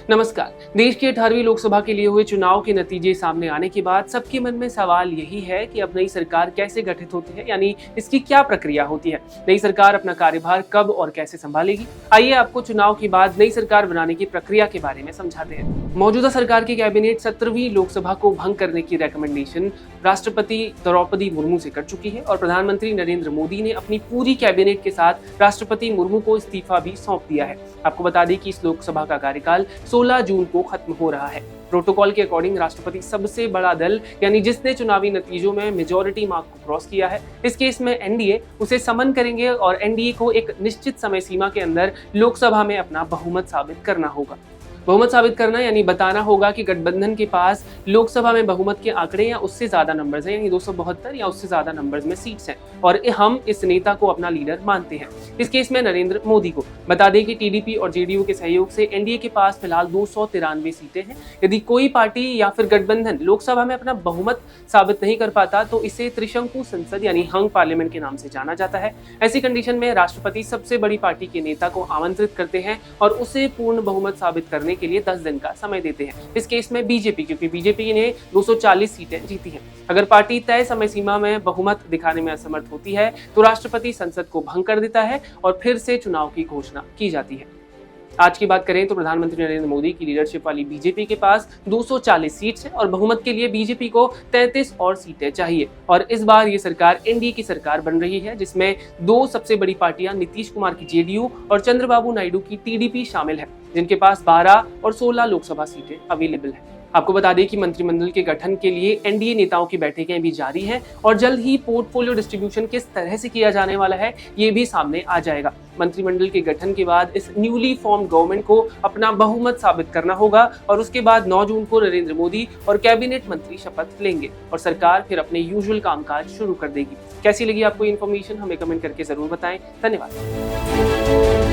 नमस्कार। देश की 18वीं लोकसभा के लिए हुए चुनाव के नतीजे सामने आने के बाद सबके मन में सवाल यही है कि अब नई सरकार कैसे गठित होती है, यानी इसकी क्या प्रक्रिया होती है। नई सरकार अपना कार्यभार कब और कैसे संभालेगी। आइए आपको चुनाव के बाद नई सरकार बनाने की प्रक्रिया के बारे में समझाते हैं। मौजूदा सरकार की कैबिनेट 17वीं लोकसभा को भंग करने की रिकमेंडेशन राष्ट्रपति द्रौपदी मुर्मू से कर चुकी है और प्रधानमंत्री नरेंद्र मोदी ने अपनी पूरी कैबिनेट के साथ राष्ट्रपति मुर्मू को इस्तीफा भी सौंप दिया है। आपको बता दें कि इस लोकसभा का कार्यकाल 16 जून को खत्म हो रहा है। प्रोटोकॉल के अकॉर्डिंग राष्ट्रपति सबसे बड़ा दल यानी जिसने चुनावी नतीजों में मेजॉरिटी मार्क को क्रॉस किया है, इस केस में एनडीए उसे समन करेंगे और एनडीए को एक निश्चित समय सीमा के अंदर लोकसभा में अपना बहुमत साबित करना होगा। बहुमत साबित करना यानी बताना होगा कि गठबंधन के पास लोकसभा में बहुमत के आंकड़े या उससे ज्यादा नंबर्स हैं, यानी 272 या उससे ज्यादा नंबर्स में सीट्स हैं और हम इस नेता को अपना लीडर मानते हैं। इस केस में नरेंद्र मोदी को। बता दें कि टीडीपी और जेडीयू के सहयोग से एनडीए के पास फिलहाल 293 सीटें हैं। यदि कोई पार्टी या फिर गठबंधन लोकसभा में अपना बहुमत साबित नहीं कर पाता तो इसे त्रिशंकु संसद यानी हंग पार्लियामेंट के नाम से जाना जाता है। ऐसी कंडीशन में राष्ट्रपति सबसे बड़ी पार्टी के नेता को आमंत्रित करते हैं और उसे पूर्ण बहुमत साबित करने के लिए 10 दिन का समय देते हैं। इस केस में बीजेपी, क्योंकि बीजेपी ने 240 सीटें जीती हैं। अगर पार्टी तय समय सीमा में बहुमत दिखाने में असमर्थ होती है तो राष्ट्रपति संसद को भंग कर देता है और फिर से चुनाव की घोषणा की जाती है। आज की बात करें तो प्रधानमंत्री नरेंद्र मोदी की लीडरशिप वाली बीजेपी के पास 240 सीट्स हैं और बहुमत के लिए बीजेपी को 33 और सीटें चाहिए। और इस बार ये सरकार एनडीए की सरकार बन रही है, जिसमें दो सबसे बड़ी पार्टियां नीतीश कुमार की जेडीयू और चंद्रबाबू नायडू की टीडीपी शामिल है, जिनके पास 12 और 16 लोकसभा सीटें अवेलेबल हैं। आपको बता दें कि मंत्रिमंडल के गठन के लिए एनडीए नेताओं की बैठकें भी जारी हैं और जल्द ही पोर्टफोलियो डिस्ट्रीब्यूशन किस तरह से किया जाने वाला है ये भी सामने आ जाएगा। मंत्रिमंडल के गठन के बाद इस न्यूली फॉर्म्ड गवर्नमेंट को अपना बहुमत साबित करना होगा और उसके बाद 9 जून को नरेंद्र मोदी और कैबिनेट मंत्री शपथ लेंगे और सरकार फिर अपने यूजुअल कामकाज शुरू कर देगी। कैसी लगी आपको इन्फॉर्मेशन, हमें कमेंट करके जरूर बताएं। धन्यवाद।